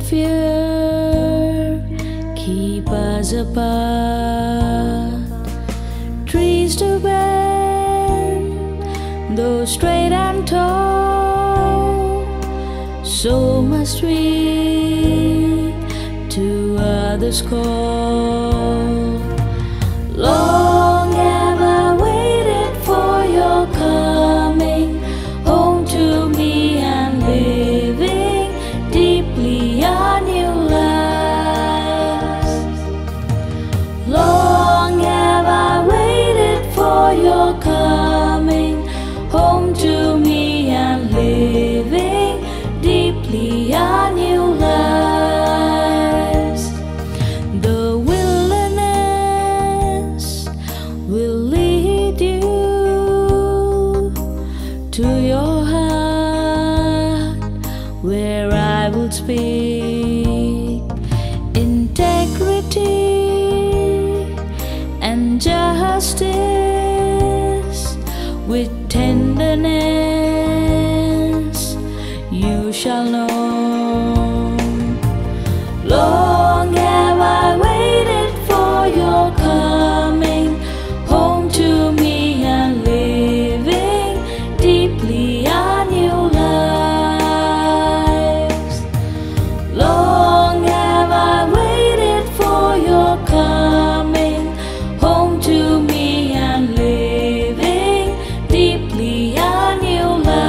fear keep us apart. Trees to bend, though straight and tall, so must we to others call. Long have I waited for your coming home to me, and living deeply our new lives. Long have I waited for your coming home to me, and living deeply our new lives. The wilderness will lead you to your heart, where I will speak integrity and justice with tenderness. You shall know. Long have I waited for your coming home to me, and living deeply our new lives. Long have I waited for your coming home to me, and living deeply our new lives.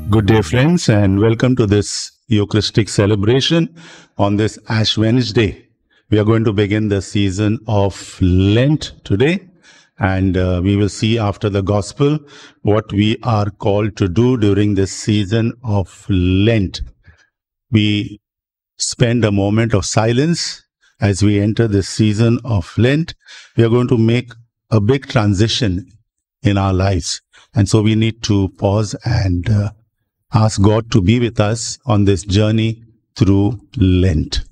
Good day, friends, and welcome to this Eucharistic celebration on this Ash Wednesday. We are going to begin the season of Lent today, and we will see after the Gospel what we are called to do during this season of Lent. We spend a moment of silence as we enter this season of Lent. We are going to make a big transition in our lives, and so we need to pause and ask God to be with us on this journey through Lent.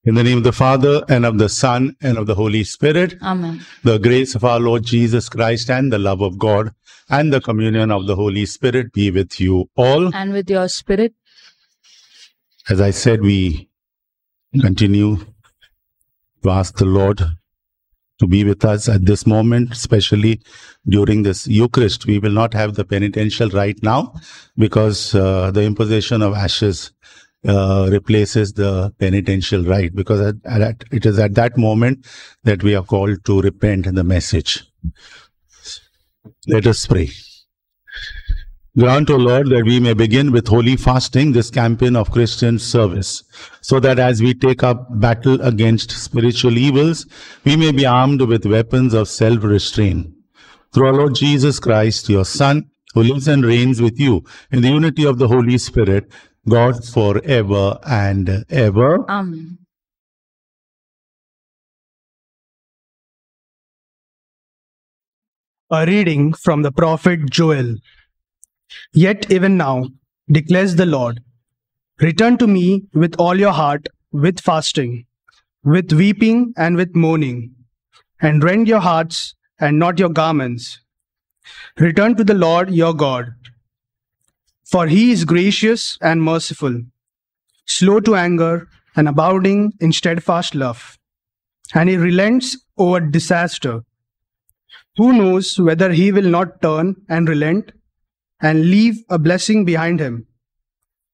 In the name of the Father, and of the Son, and of the Holy Spirit. Amen. The grace of our Lord Jesus Christ, and the love of God, and the communion of the Holy Spirit be with you all. And with your spirit. As I said, we continue to ask the Lord to be with us at this moment, especially during this Eucharist. We will not have the penitential right now because the imposition of ashes replaces the penitential rite, because it is at that moment that we are called to repent in the message. Let us pray. Grant, O Lord, that we may begin with holy fasting this campaign of Christian service, so that as we take up battle against spiritual evils, we may be armed with weapons of self-restraint. Through our Lord Jesus Christ, your Son, who lives and reigns with you in the unity of the Holy Spirit, God forever and ever. Amen. A reading from the prophet Joel. Yet even now, declares the Lord, return to me with all your heart, with fasting, with weeping and with mourning, and rend your hearts and not your garments. Return to the Lord your God, for he is gracious and merciful, slow to anger and abounding in steadfast love, and he relents over disaster. Who knows whether he will not turn and relent and leave a blessing behind him,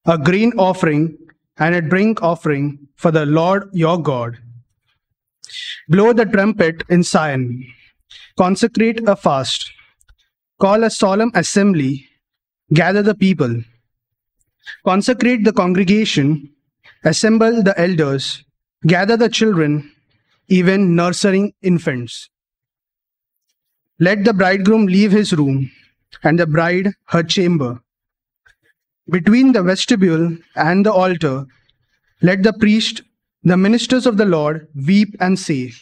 a grain offering and a drink offering for the Lord your God. Blow the trumpet in Zion, consecrate a fast, call a solemn assembly, gather the people, consecrate the congregation, assemble the elders, gather the children, even nursing infants. Let the bridegroom leave his room, and the bride her chamber. Between the vestibule and the altar, let the priest, the ministers of the Lord, weep and say,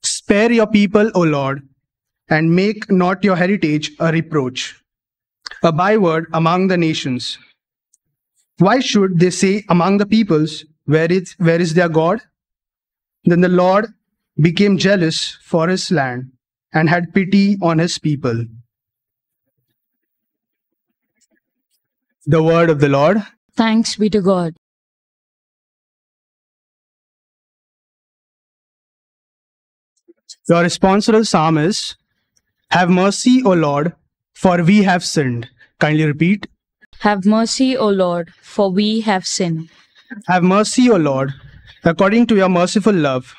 spare your people, O Lord, and make not your heritage a reproach, a byword among the nations. Why should they say among the peoples, where is their God? Then the Lord became jealous for his land and had pity on his people. The word of the Lord. Thanks be to God. Your responsorial psalm is, "Have mercy, O Lord, for we have sinned." Kindly repeat. Have mercy, O Lord, for we have sinned. Have mercy, O Lord, according to your merciful love,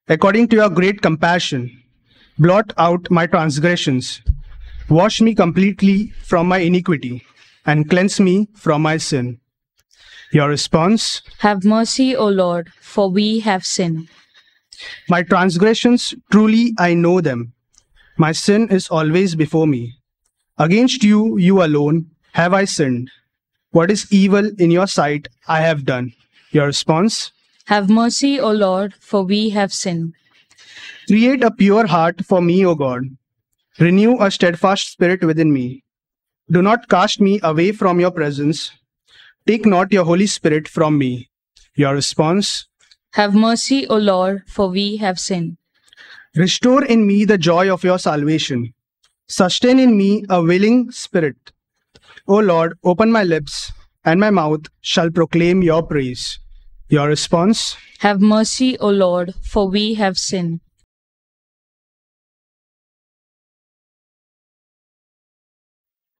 according to your great compassion. Blot out my transgressions. Wash me completely from my iniquity and cleanse me from my sin. Your response. Have mercy, O Lord, for we have sinned. My transgressions, truly I know them. My sin is always before me. Against you, you alone, have I sinned. What is evil in your sight I have done. Your response. Have mercy, O Lord, for we have sinned. Create a pure heart for me, O God. Renew a steadfast spirit within me. Do not cast me away from your presence. Take not your Holy Spirit from me. Your response. Have mercy, O Lord, for we have sinned. Restore in me the joy of your salvation. Sustain in me a willing spirit. O Lord, open my lips, and my mouth shall proclaim your praise. Your response. Have mercy, O Lord, for we have sinned.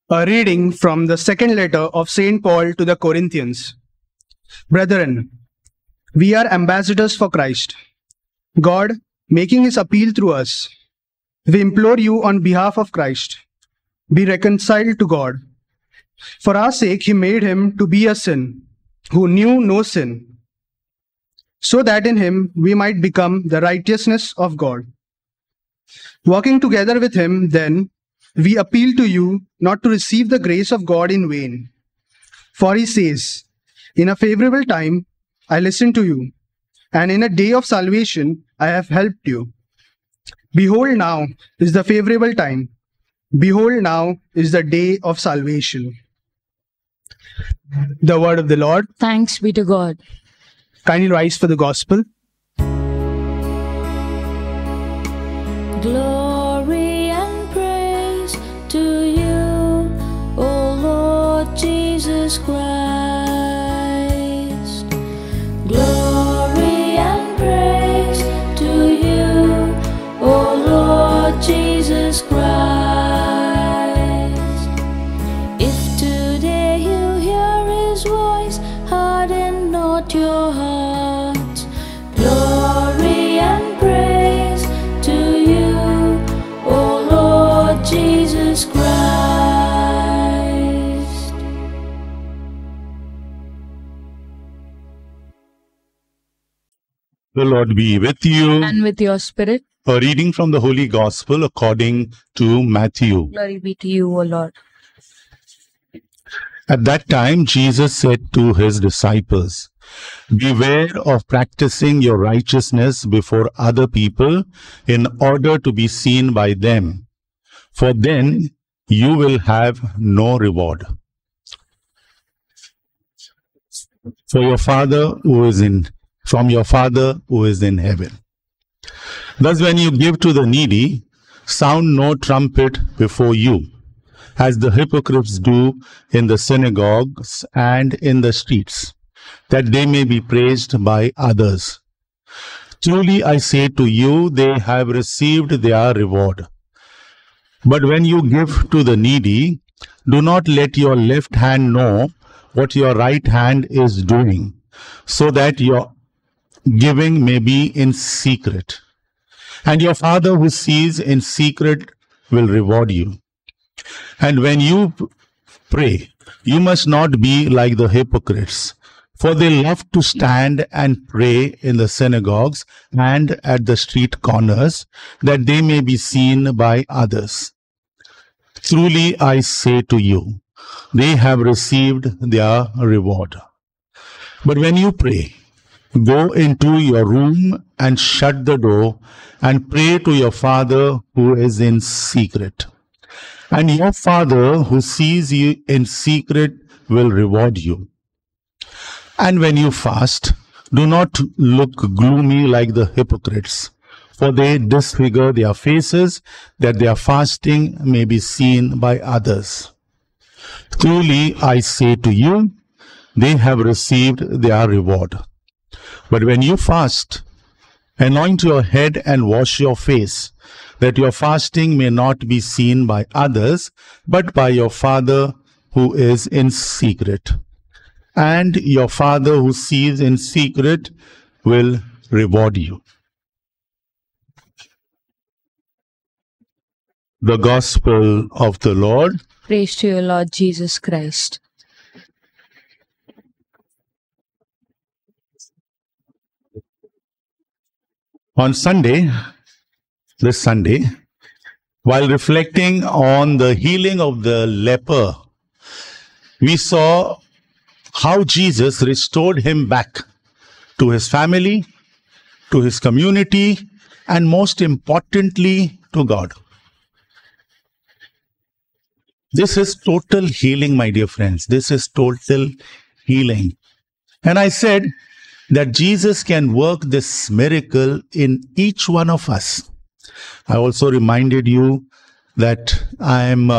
A reading from the second letter of St. Paul to the Corinthians. Brethren, we are ambassadors for Christ, God making his appeal through us. We implore you on behalf of Christ, be reconciled to God. For our sake he made him to be a sin, who knew no sin, so that in him we might become the righteousness of God. Walking together with him, then, we appeal to you not to receive the grace of God in vain. For he says, "In a favorable time I listened to you, and in a day of salvation I have helped you." Behold, now is the favorable time. Behold, now is the day of salvation. The word of the Lord. Thanks be to God. Kindly rise for the gospel. Glory and praise to you, O Lord Jesus Christ. Glory and praise to you, O Lord Jesus Christ. If today you hear his voice, harden not your hearts. Glory and praise to you, O Lord Jesus Christ. The Lord be with you. And with your spirit, A reading from the Holy Gospel according to Matthew. glory be to you, O Lord. At that time, Jesus said to his disciples, "Beware of practicing your righteousness before other people in order to be seen by them, for then you will have no reward from your Father who is in heaven. Thus, when you give to the needy, sound no trumpet before you, as the hypocrites do in the synagogues and in the streets, that they may be praised by others. Truly I say to you, they have received their reward. But when you give to the needy, do not let your left hand know what your right hand is doing, so that your giving may be in secret. And your Father who sees in secret will reward you. And when you pray, you must not be like the hypocrites, for they love to stand and pray in the synagogues and at the street corners, that they may be seen by others. Truly I say to you, they have received their reward. But when you pray, go into your room and shut the door and pray to your Father who is in secret. And your Father who sees you in secret will reward you. And when you fast, do not look gloomy like the hypocrites, for they disfigure their faces, that their fasting may be seen by others. Truly, I say to you, they have received their reward. But when you fast, anoint your head and wash your face, that your fasting may not be seen by others, but by your Father who is in secret. And your Father who sees in secret will reward you. The Gospel of the Lord. Praise to you, Lord Jesus Christ. On Sunday, this Sunday, while reflecting on the healing of the leper, we saw how Jesus restored him back to his family, to his community, and most importantly, to God. This is total healing, my dear friends. This is total healing. And I said that Jesus can work this miracle in each one of us. I also reminded you that I am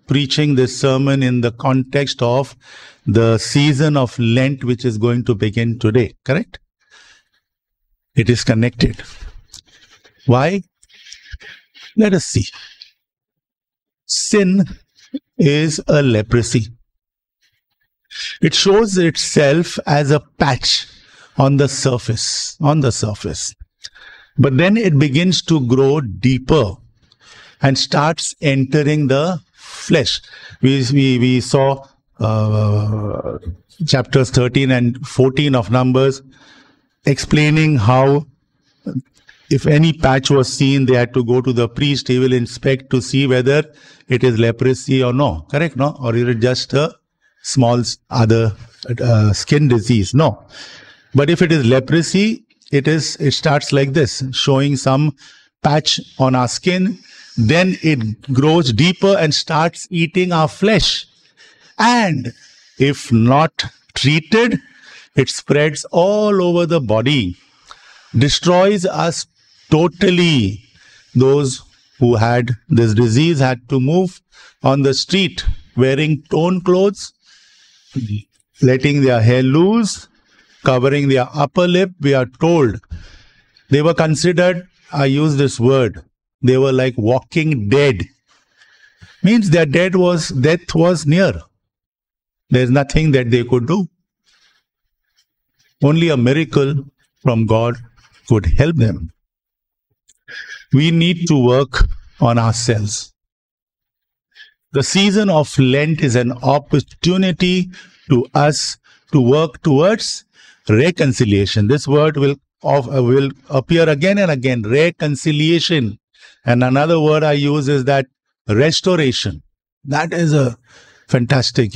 preaching this sermon in the context of the season of Lent, which is going to begin today, correct? It is connected. Why? Let us see. Sin is a leprosy. It shows itself as a patch on the surface, But then it begins to grow deeper and starts entering the flesh. We saw chapters 13 and 14 of Numbers explaining how if any patch was seen, they had to go to the priest. He will inspect to see whether it is leprosy or no. Correct? No? Or is it just a small other skin disease? No. But if it is leprosy, it starts like this, showing some patch on our skin. Then it grows deeper and starts eating our flesh. And if not treated, it spreads all over the body, destroys us totally. Those who had this disease had to move on the street wearing torn clothes, letting their hair loose, covering their upper lip. We are told they were considered, I use this word, they were like walking dead. Means their death was near. There is nothing that they could do. Only a miracle from God could help them. We need to work on ourselves. The season of Lent is an opportunity to us to work towards reconciliation. This word will appear again and again, reconciliation. And another word I use is that restoration. That is a fantastic,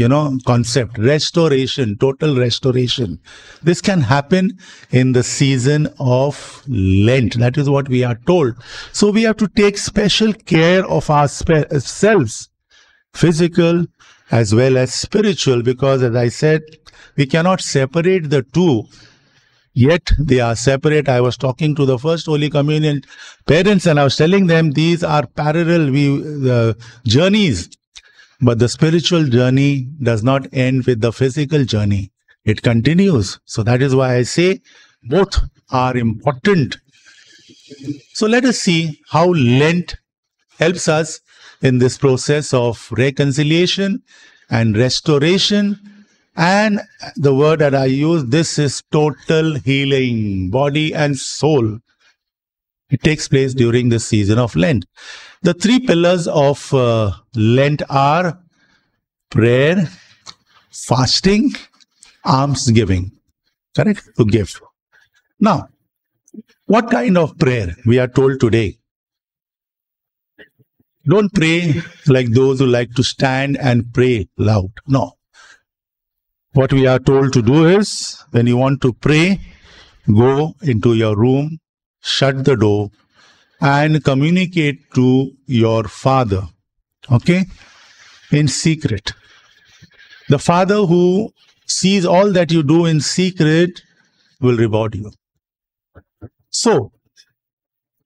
concept. Restoration, total restoration. This can happen in the season of Lent. That is what we are told. So we have to take special care of ourselves, physical as well as spiritual, because as I said, we cannot separate the two. Yet they are separate. I was talking to the First Holy Communion parents and I was telling them these are parallel journeys. But the spiritual journey does not end with the physical journey. It continues. So that is why I say both are important. So let us see how Lent helps us in this process of reconciliation and restoration. And the word that I use, this is total healing, body and soul. It takes place during the season of Lent. The three pillars of Lent are prayer, fasting, almsgiving. Correct? To give. Now, what kind of prayer we are told today? Don't pray like those who like to stand and pray loud. No. What we are told to do is, when you want to pray, go into your room, shut the door, and communicate to your Father. Okay? In secret. The Father who sees all that you do in secret will reward you. So,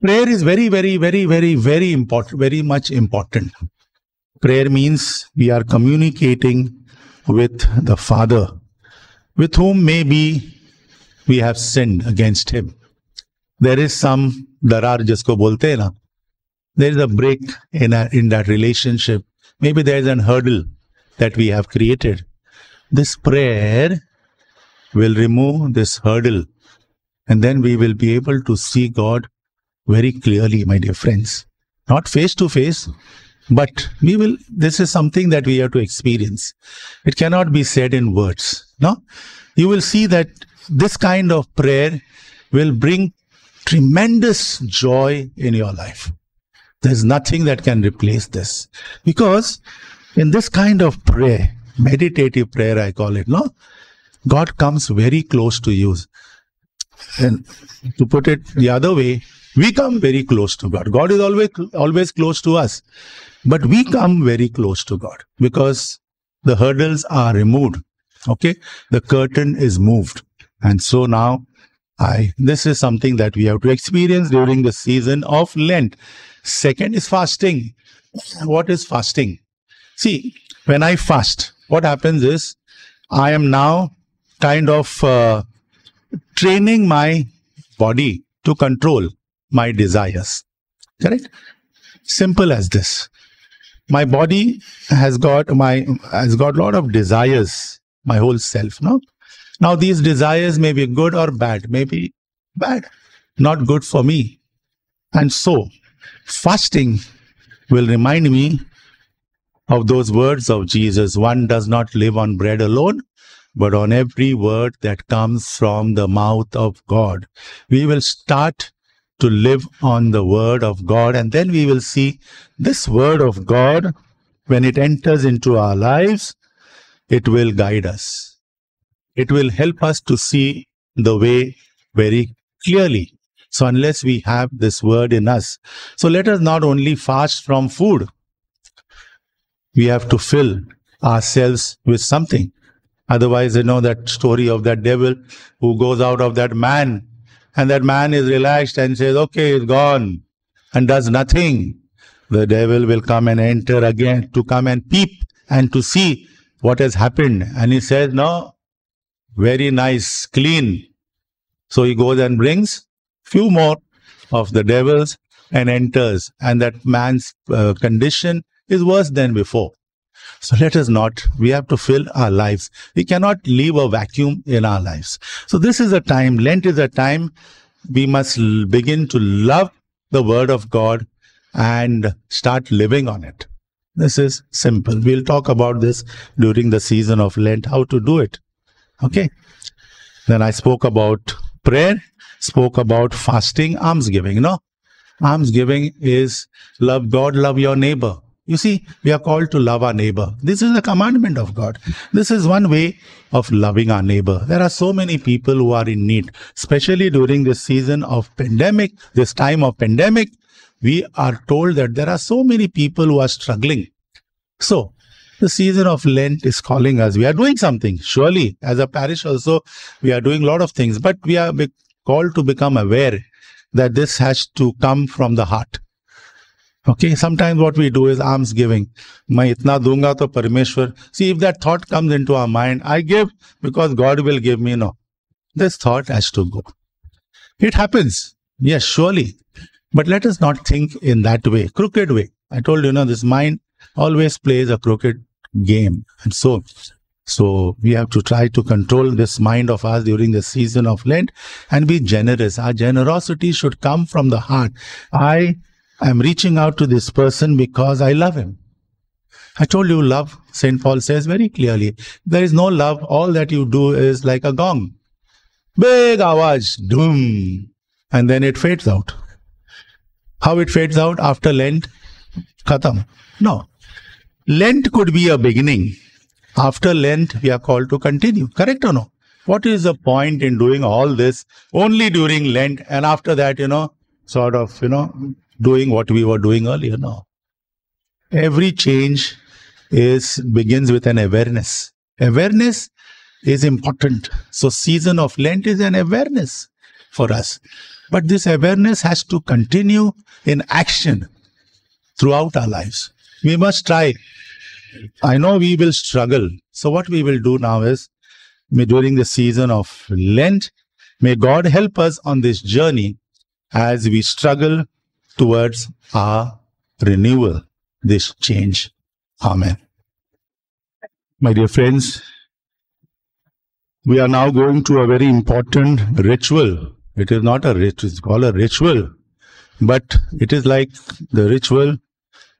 Prayer is very, very, very, very, very important, very much important. Prayer means we are communicating with the Father, with whom maybe we have sinned against Him. There is some darar jisko bolte hai na. There is a break in that relationship. Maybe there is an hurdle that we have created. This prayer will remove this hurdle, and then we will be able to see God very clearly, my dear friends. Not face to face, but this is something that we have to experience. It cannot be said in words. No? You will see that this kind of prayer will bring tremendous joy in your life. There's nothing that can replace this. Because in this kind of prayer, meditative prayer I call it, no? God comes very close to you. And to put it the other way, we come very close to God. God is always close to us. But we come very close to God because the hurdles are removed. Okay? The curtain is moved. And so now, this is something that we have to experience during the season of Lent. Second is fasting. What is fasting? See, when I fast, what happens is, I am now kind of training my body to control my desires. Correct? Simple as this. My body has got a lot of desires, my whole self. No? Now these desires may be good or bad, maybe bad, not good for me. And so, fasting will remind me of those words of Jesus. One does not live on bread alone, but on every word that comes from the mouth of God. We will start to live on the word of God, and then we will see this word of God, when it enters into our lives, it will guide us. It will help us to see the way very clearly. So unless we have this word in us, so let us not only fast from food, we have to fill ourselves with something. Otherwise, that story of that devil who goes out of that man, and that man is relaxed and says, okay, it's gone, and does nothing. The devil will come and enter again to come and peep and to see what has happened. And he says, no, very nice, clean. So he goes and brings few more of the devils and enters. And that man's condition is worse than before. So let us not, we have to fill our lives. We cannot leave a vacuum in our lives. So this is a time, Lent is a time we must begin to love the word of God and start living on it. This is simple. We'll talk about this during the season of Lent, how to do it. Okay. Then I spoke about prayer, spoke about fasting, almsgiving. Almsgiving is love God, love your neighbor. You see, we are called to love our neighbor. This is a commandment of God. This is one way of loving our neighbor. There are so many people who are in need, especially during this season of pandemic, this time of pandemic. We are told that there are so many people who are struggling. So, the season of Lent is calling us. We are doing something. Surely, as a parish also, we are doing a lot of things. But we are called to become aware that this has to come from the heart. Okay, sometimes what we do is almsgiving. Main itna dunga to Parmeshwar. See, if that thought comes into our mind, I give because God will give me. No, this thought has to go. It happens. Yes, surely. But let us not think in that way, crooked way. I told you, this mind always plays a crooked game. And so we have to try to control this mind of ours during the season of Lent and be generous. Our generosity should come from the heart. I am reaching out to this person because I love him. I told you love, St. Paul says very clearly, there is no love. All that you do is like a gong. Big awaj, doom. And then it fades out. How it fades out after Lent? Khatam. No. Lent could be a beginning. After Lent, we are called to continue. Correct or no? What is the point in doing all this only during Lent and after that, doing what we were doing earlier? No. Every change begins with an awareness. Awareness is important. So season of Lent is an awareness. for us. But this awareness has to continue in action throughout our lives. We must try. I know we will struggle. So what we will do now is, during the season of Lent, may God help us on this journey as we struggle towards our renewal, this change. Amen. My dear friends, we are now going to a very important ritual. It is not a ritual, it's called a ritual. But it is like the ritual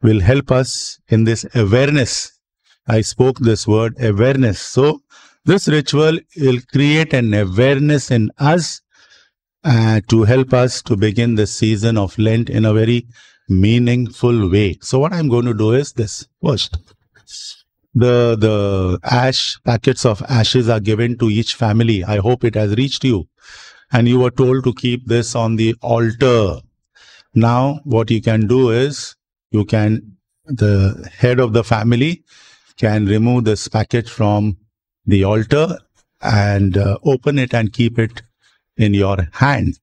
will help us in this awareness. I spoke this word, awareness. So this ritual will create an awareness in us to help us to begin the season of Lent in a very meaningful way. So what I'm going to do is this. First, the packets of ashes are given to each family. I hope it has reached you. And you were told to keep this on the altar. Now, what you can do is, the head of the family can remove this packet from the altar and open it and keep it in your hand.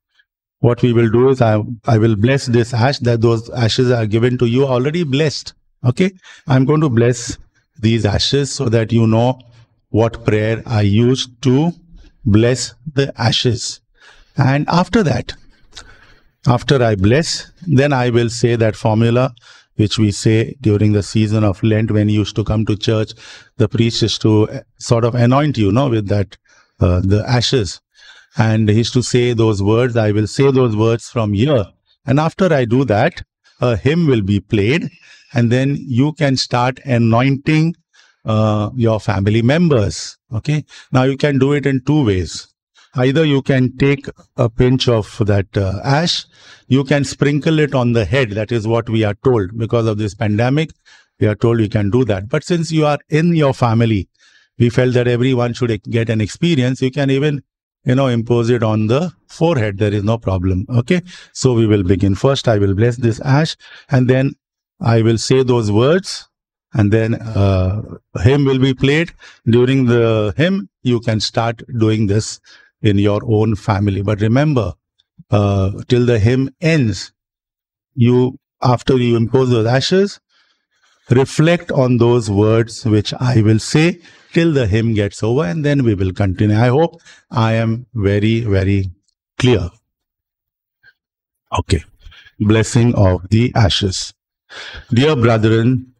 What we will do is, I will bless this ash, that those ashes are given to you already blessed. Okay? I'm going to bless these ashes so that you know what prayer I used to bless the ashes. And after that, after I bless, then I will say that formula which we say during the season of Lent when you used to come to church. The priest used to sort of anoint you, with that, the ashes. And he used to say those words. I will say those words from here. And after I do that, a hymn will be played. And then you can start anointing your family members. Okay. Now you can do it in two ways. Either you can take a pinch of that ash, you can sprinkle it on the head. That is what we are told. Because of this pandemic, we are told you can do that. But since you are in your family, we felt that everyone should get an experience. You can even, impose it on the forehead. There is no problem. Okay. So we will begin. First, I will bless this ash, and then I will say those words, and then hymn will be played. During the hymn, you can start doing this in your own family. But remember, till the hymn ends, after you impose those ashes, reflect on those words which I will say till the hymn gets over, and then we will continue. I hope I am very, very clear. Okay. Blessing of the ashes. Dear brethren,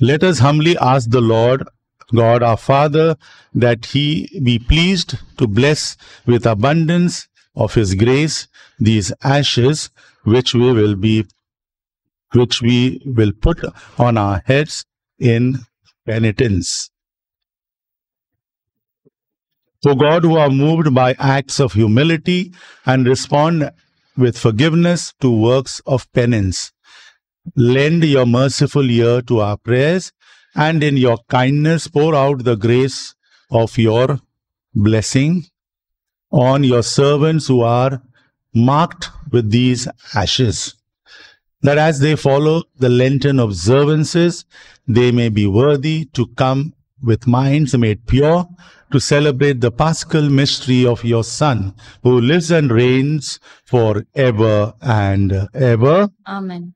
let us humbly ask the Lord God our Father that He be pleased to bless with abundance of His grace these ashes which we will put on our heads in penitence. O God, who are moved by acts of humility and respond with forgiveness to works of penance, lend your merciful ear to our prayers, and in your kindness pour out the grace of your blessing on your servants who are marked with these ashes, that as they follow the Lenten observances, they may be worthy to come with minds made pure to celebrate the Paschal mystery of your Son, who lives and reigns forever and ever. Amen.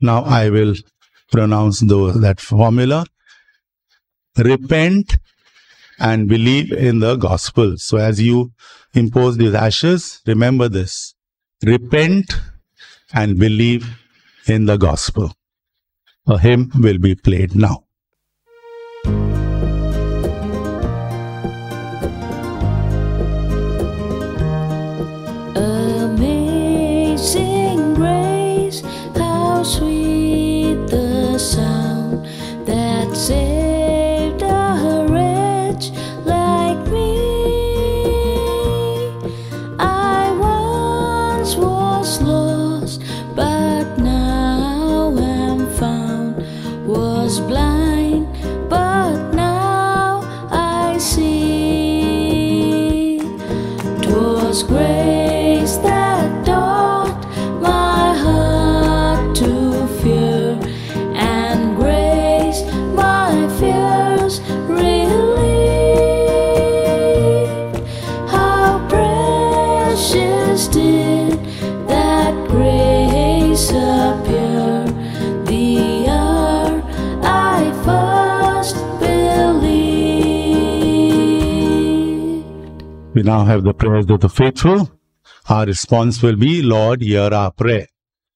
Now I will pronounce that formula. Repent and believe in the gospel. So as you impose these ashes, remember this. Repent and believe in the gospel. A hymn will be played now. Amazing grace, how sweet the sound that saved a wretch like me. I once was lost, but now am found, was blind, but now I see. 'Twas grace that taught my heart to fear, and grace my fears We now have the prayers of the faithful. Our response will be, Lord, hear our prayer.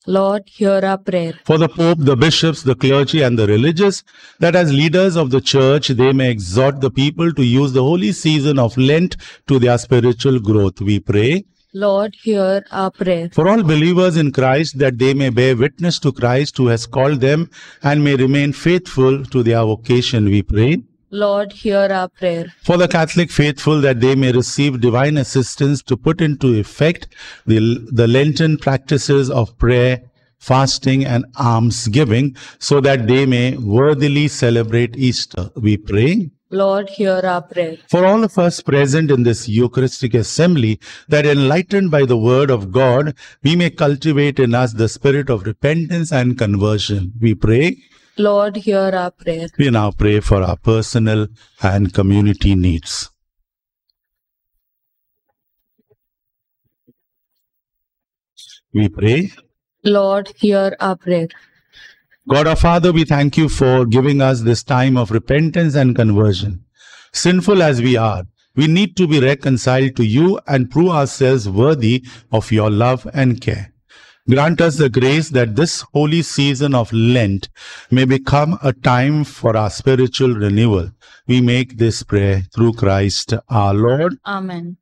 Lord, hear our prayer. For the Pope, the bishops, the clergy, and the religious, that as leaders of the church, they may exhort the people to use the holy season of Lent to their spiritual growth, we pray. Lord, hear our prayer. For all believers in Christ, that they may bear witness to Christ who has called them and may remain faithful to their vocation, we pray. Lord, hear our prayer. For the Catholic faithful, that they may receive divine assistance to put into effect the Lenten practices of prayer, fasting, and almsgiving, so that they may worthily celebrate Easter, we pray. Lord, hear our prayer. For all of us present in this Eucharistic assembly, that enlightened by the word of God, we may cultivate in us the spirit of repentance and conversion, we pray. Lord, hear our prayer. We now pray for our personal and community needs. We pray. Lord, hear our prayer. God our Father, we thank you for giving us this time of repentance and conversion. Sinful as we are, we need to be reconciled to you and prove ourselves worthy of your love and care. Grant us the grace that this holy season of Lent may become a time for our spiritual renewal. We make this prayer through Christ our Lord. Amen.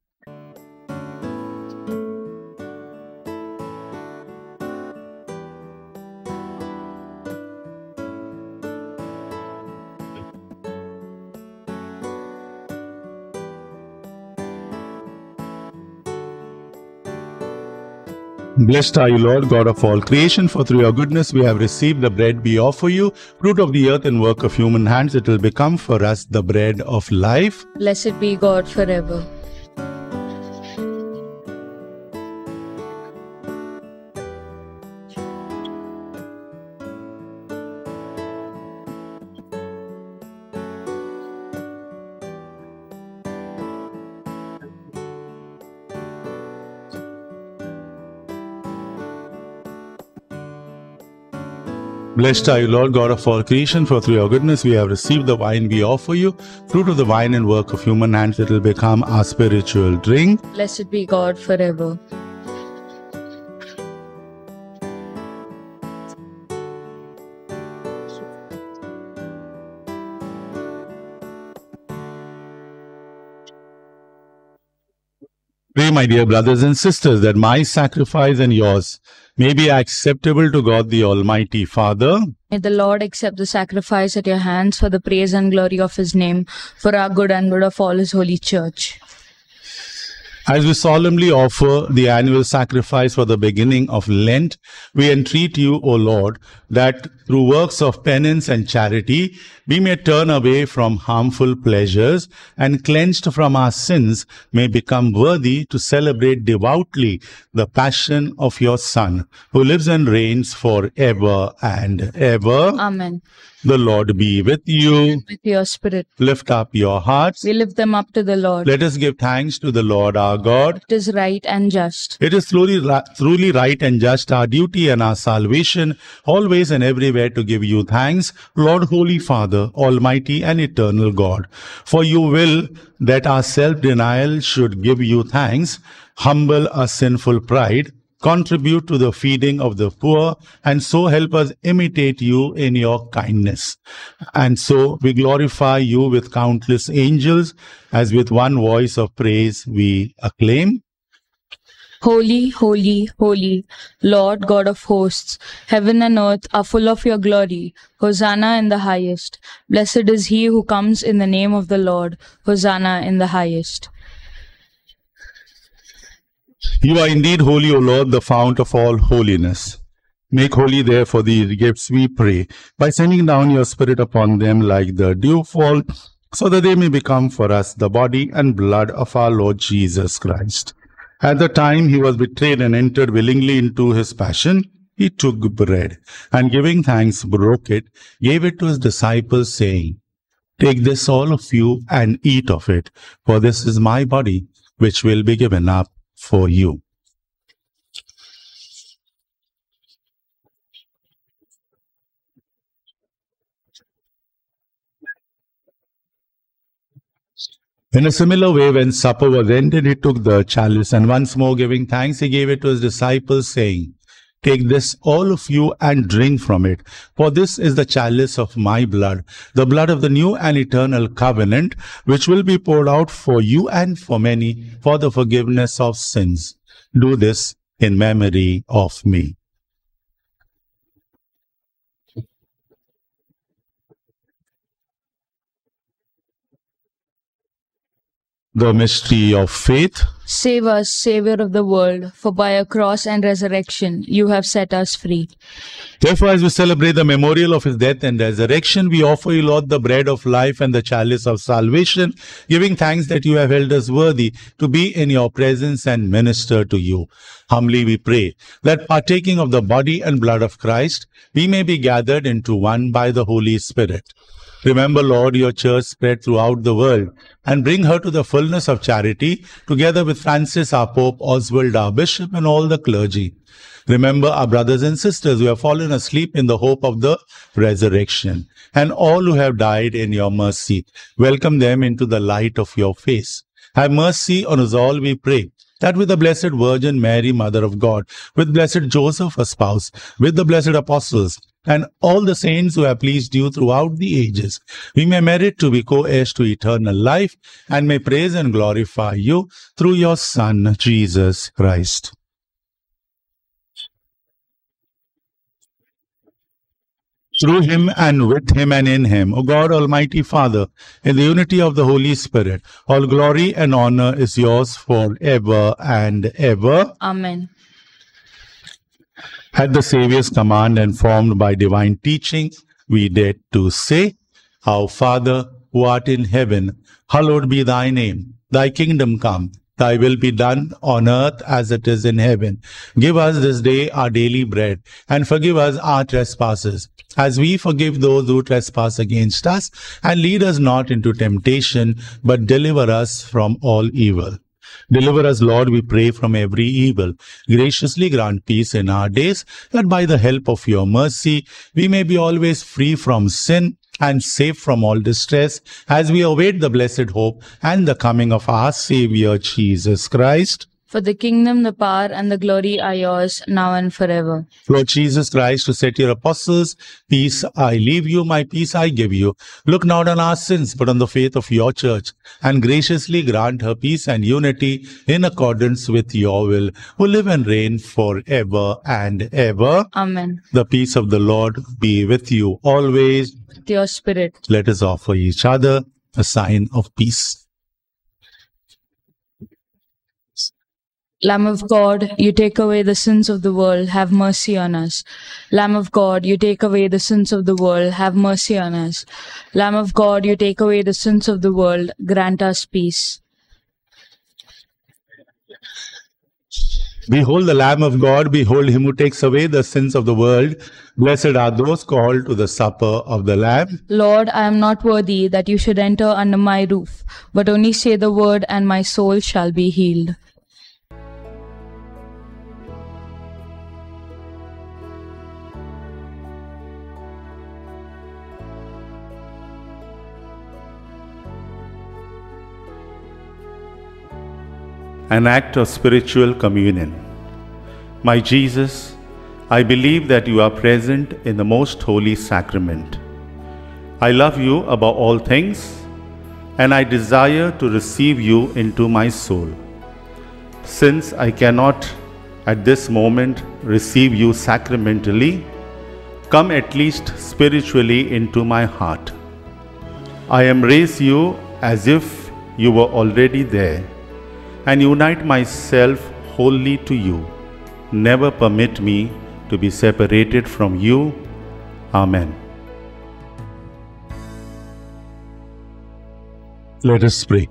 Blessed are you, Lord, God of all creation, for through your goodness we have received the bread we offer you, fruit of the earth and work of human hands. It will become for us the bread of life. Blessed be God forever. Blessed are you, Lord, God of all creation, for through your goodness we have received the wine we offer you, fruit of the vine and work of human hands. It will become our spiritual drink. Blessed be God forever. Pray, my dear brothers and sisters, that my sacrifice and yours may be acceptable to God the Almighty Father. May the Lord accept the sacrifice at your hands for the praise and glory of his name, for our good and good of all his holy church. As we solemnly offer the annual sacrifice for the beginning of Lent, we entreat you, O Lord, that through works of penance and charity, we may turn away from harmful pleasures and cleansed from our sins may become worthy to celebrate devoutly the passion of your Son, who lives and reigns forever and ever. Amen. The Lord be with you. With your spirit. Lift up your hearts. We lift them up to the Lord. Let us give thanks to the Lord our God. It is right and just. It is truly right and just, our duty and our salvation, always and everywhere to give you thanks, Lord, Holy Father, Almighty and eternal God. For you will that our self-denial should give you thanks, humble our sinful pride, contribute to the feeding of the poor, and so help us imitate you in your kindness. And so we glorify you with countless angels, as with one voice of praise we acclaim. Holy, holy, holy, Lord God of hosts, heaven and earth are full of your glory. Hosanna in the highest. Blessed is he who comes in the name of the Lord. Hosanna in the highest. You are indeed holy, O Lord, the fount of all holiness. Make holy, therefore, these gifts, we pray, by sending down your Spirit upon them like the dewfall, so that they may become for us the body and blood of our Lord Jesus Christ. At the time he was betrayed and entered willingly into his passion, he took bread, and giving thanks, broke it, gave it to his disciples, saying, "Take this, all of you, and eat of it, for this is my body, which will be given up for you." In a similar way, when supper was ended, he took the chalice, and once more giving thanks, he gave it to his disciples, saying, "Take this, all of you, and drink from it. For this is the chalice of my blood, the blood of the new and eternal covenant, which will be poured out for you and for many for the forgiveness of sins. Do this in memory of me." The mystery of faith. Save us, Savior of the world, for by your cross and resurrection you have set us free. Therefore, as we celebrate the memorial of his death and resurrection, we offer you, Lord, the bread of life and the chalice of salvation, giving thanks that you have held us worthy to be in your presence and minister to you. Humbly we pray that, partaking of the body and blood of Christ, we may be gathered into one by the Holy Spirit. Remember, Lord, your church spread throughout the world, and bring her to the fullness of charity, together with Francis, our Pope, Oswald, our Bishop, and all the clergy. Remember our brothers and sisters who have fallen asleep in the hope of the resurrection, and all who have died in your mercy. Welcome them into the light of your face. Have mercy on us all, we pray, that with the Blessed Virgin Mary, Mother of God, with Blessed Joseph, her spouse, with the blessed apostles, and all the saints who have pleased you throughout the ages, we may merit to be co-heirs to eternal life, and may praise and glorify you through your Son, Jesus Christ. Through him and with him and in him, O God, Almighty Father, in the unity of the Holy Spirit, all glory and honor is yours forever and ever. Amen. At the Saviour's command and formed by divine teaching, we dare to say, Our Father, who art in heaven, hallowed be thy name. Thy kingdom come. Thy will be done on earth as it is in heaven. Give us this day our daily bread, and forgive us our trespasses, as we forgive those who trespass against us. And lead us not into temptation, but deliver us from all evil. Deliver us, Lord, we pray, from every evil. Graciously grant peace in our days, that by the help of your mercy we may be always free from sin and safe from all distress, as we await the blessed hope and the coming of our Saviour Jesus Christ. For the kingdom, the power, and the glory are yours, now and forever. Lord Jesus Christ, who said to your apostles, "Peace I leave you, my peace I give you," look not on our sins, but on the faith of your church, and graciously grant her peace and unity in accordance with your will, who live and reign forever and ever. Amen. The peace of the Lord be with you always. With your spirit. Let us offer each other a sign of peace. Lamb of God, you take away the sins of the world, have mercy on us. Lamb of God, you take away the sins of the world, have mercy on us. Lamb of God, you take away the sins of the world, grant us peace. Behold the Lamb of God, behold him who takes away the sins of the world. Blessed are those called to the supper of the Lamb. Lord, I am not worthy that you should enter under my roof, but only say the word, and my soul shall be healed. An act of spiritual communion. My Jesus, I believe that you are present in the most holy sacrament. I love you above all things, and I desire to receive you into my soul. Since I cannot at this moment receive you sacramentally, come at least spiritually into my heart. I embrace you as if you were already there, and unite myself wholly to you. Never permit me to be separated from you. Amen. Let us pray.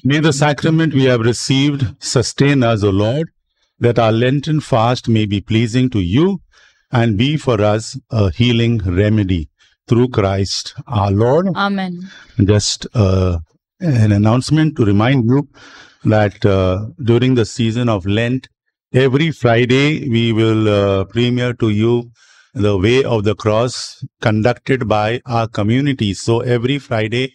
May the sacrament we have received sustain us, O Lord, that our Lenten fast may be pleasing to you and be for us a healing remedy through Christ our Lord. Amen. Just an announcement to remind you that during the season of Lent, every Friday we will premiere to you the Way of the Cross conducted by our community. So every Friday,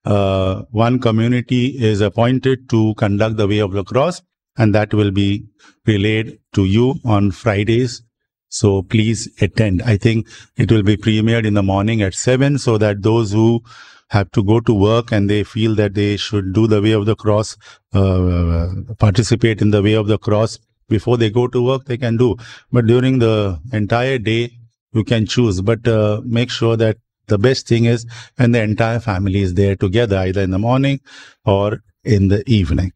one community is appointed to conduct the Way of the Cross, and that will be relayed to you on Fridays. So please attend. I think it will be premiered in the morning at 7, so that those who have to go to work and they feel that they should do the Way of the Cross, participate in the Way of the Cross before they go to work, they can do. But during the entire day, you can choose. But make sure that the best thing is when the entire family is there together, either in the morning or in the evening.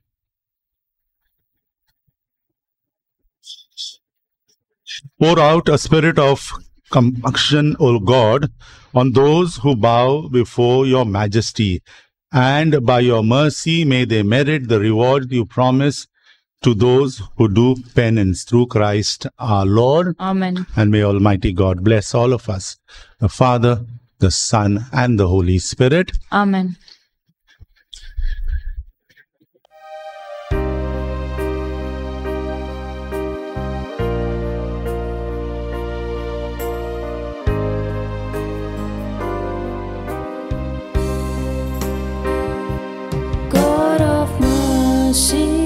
Pour out a spirit of compassion, O God, on those who bow before your majesty, and by your mercy may they merit the reward you promise to those who do penance through Christ our Lord. Amen. And may Almighty God bless all of us, the Father, the Son, and the Holy Spirit. Amen. God of mercy,